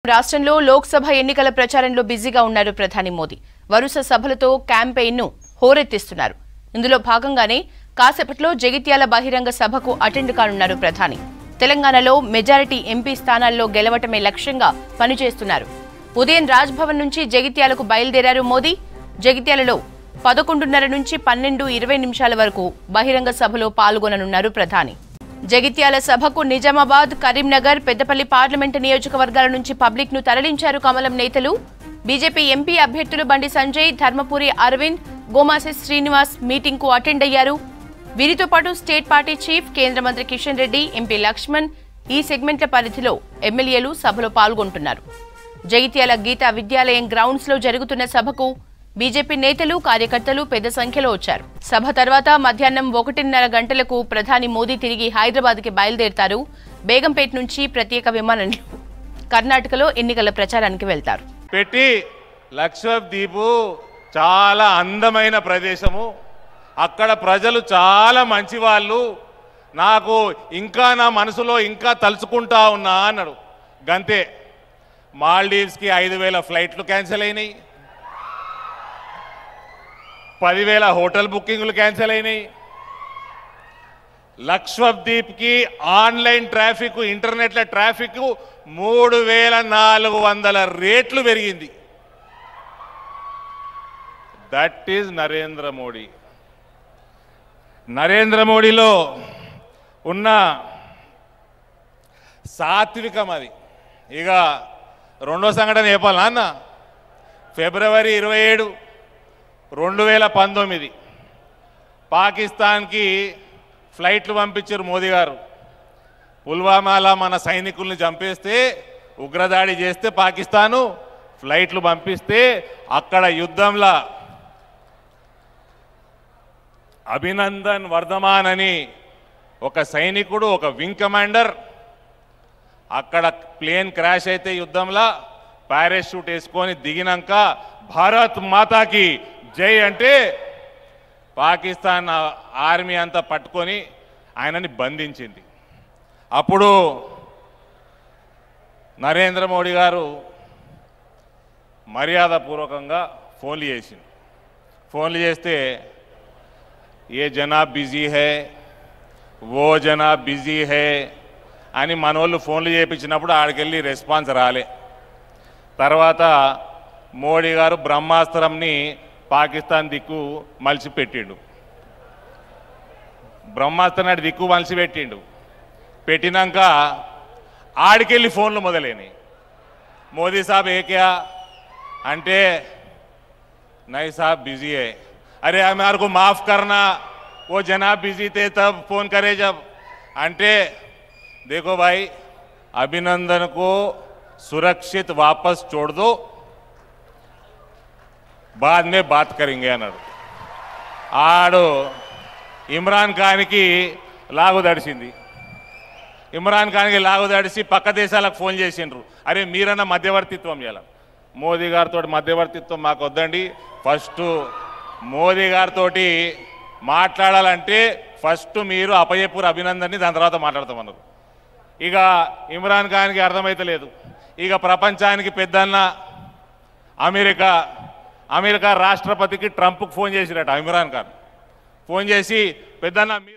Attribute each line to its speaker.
Speaker 1: రాష్ట్రంలో లోక్సభ ఎన్నికల ప్రచారంలో బిజీగా ఉన్నారు ప్రధాని మోదీ. వరుస సభలతో క్యాంపెయిన్ను హోరెత్తిస్తున్నారు. ఇందులో భాగంగానే కాసేపట్లో జగిత్యాల బహిరంగ సభకు అటెండ్ కానున్నారు ప్రధాని. తెలంగాణలో మెజారిటీ ఎంపీ స్థానాల్లో గెలవటమే లక్ష్యంగా పనిచేస్తున్నారు. ఉదయం రాజ్భవన్ నుంచి జగిత్యాలకు బయలుదేరారు మోదీ. జగిత్యాలలో 11:30 నుంచి 12:20 వరకు బహిరంగ సభలో పాల్గొననున్నారు ప్రధాని. జగిత్యాల సభకు నిజామాబాద్, కరీంనగర్, పెద్దపల్లి పార్లమెంటు నియోజకవర్గాల నుంచి పబ్లిక్ ను తరలించారు కమలం నేతలు. బీజేపీ ఎంపీ అభ్యర్థులు బండి సంజయ్, ధర్మపురి అరవింద్, గోమాసి శ్రీనివాస్ మీటింగ్ కు అటెండ్ అయ్యారు. వీరితో పాటు స్టేట్ పార్టీ చీఫ్, కేంద్ర మంత్రి కిషన్ రెడ్డి, ఎంపీ లక్ష్మణ్, ఈ సెగ్మెంట్ల పరిధిలో ఎమ్మెల్యేలు సభలో పాల్గొంటున్నారు. జగిత్యాల గీతా విద్యాలయం గ్రౌండ్స్ లో జరుగుతున్న సభకు బీజేపీ నేతలు, కార్యకర్తలు పెద్ద సంఖ్యలో వచ్చారు. సభ తర్వాత మధ్యాహ్నం 1:30 గంటలకు ప్రధాని మోదీ తిరిగి హైదరాబాద్ కి బయలుదేరతారు. బేగంపేట నుంచి ప్రత్యేక విమానంలో కర్ణాటకలో ఎన్నికల ప్రచారానికి వెళ్తారు.
Speaker 2: పెట్టి లక్షద్వీపు చాలా అందమైన ప్రదేశము. అక్కడ ప్రజలు చాలా మంచి వాళ్ళు. నాకు ఇంకా నా మనసులో ఇంకా తలుచుకుంటా ఉన్నా అన్నాడు. గంతే. మాల్డీవ్స్కి 5,000 ఫ్లైట్లు క్యాన్సిల్ అయినాయి, 10,000 హోటల్ బుకింగ్లు క్యాన్సిల్ అయినాయి. లక్షద్వీప్కి ఆన్లైన్ ట్రాఫిక్, ఇంటర్నెట్ల ట్రాఫిక్ 3,400 రేట్లు పెరిగింది. That is Narendra Modi. నరేంద్ర మోడీలో ఉన్న సాత్వికం అది. ఇక రెండో సంఘటన చెప్పాలా అన్న? ఫిబ్రవరి 27, 2019 పాకిస్తాన్కి ఫ్లైట్లు పంపించారు మోదీ గారు. పుల్వామాలో మన సైనికుల్ని చంపేస్తే, ఉగ్రదాడి చేస్తే పాకిస్తాను ఫ్లైట్లు పంపిస్తే అక్కడ యుద్ధంలో అభినందన్ వర్ధమాన్ అని ఒక సైనికుడు, ఒక వింగ్ కమాండర్, అక్కడ ప్లేన్ క్రాష్ అయితే యుద్ధంలో పారాషూట్ వేసుకొని దిగినాక భారత్ మాతాకి జై అంటే పాకిస్తాన్ ఆర్మీ అంతా పట్టుకొని ఆయనని బంధించింది. అప్పుడు నరేంద్ర మోడీ గారు మర్యాదపూర్వకంగా ఫోన్లు చేసింది. ఫోన్లు చేస్తే ఏ జనాబ్ బిజీ హే, ఓ జనాబ్ బిజీ హే అని మనోళ్ళు ఫోన్లు చేయించినప్పుడు ఆడికెళ్ళి రెస్పాన్స్ రాలే. తర్వాత మోడీ గారు బ్రహ్మాస్త్రంని పాకిస్తాన్ దిక్కు మలిచిపెట్టిండు. బ్రహ్మాస్త్రం నాటి దిక్కు మలిచిపెట్టిండు. పెట్టినాక ఆడికెళ్ళి ఫోన్లు మొదలైనవి. మోదీ సాబ్ ఏ క్యా అంటే నై సాబ్ బిజీ హై. అరే हमारे को माफ करना, वो जनाब बिजी थे तब फोन करे जब. అంటే देखो भाई, अभिनंदन को सुरक्षित वापस छोड़ दो, बाद में बात करेंगे అన్నాడు. ఆడు ఇమ్రాన్ ఖాన్కి లాగు దడిచింది. ఇమ్రాన్ ఖాన్కి లాగు దడిచి పక్క దేశాలకు ఫోన్ చేసిండ్రు. అరే మీరన్న మధ్యవర్తిత్వం చేయాలి. మోదీ గారితో మధ్యవర్తిత్వం మాకు వద్దండి. ఫస్ట్ మోదీ గారితో మాట్లాడాలంటే ఫస్ట్ మీరు అపజెప్పురు అభినందన్ని, దాని తర్వాత మాట్లాడతామన్నారు. ఇక ఇమ్రాన్ ఖాన్కి అర్థమైతలేదు. ఇక ప్రపంచానికి పెద్దన్న అమెరికా రాష్ట్రపతికి ట్రంప్కి ఫోన్ చేసిరట. ఇమ్రాన్ ఖాన్ ఫోన్ చేసి, పెద్దన్న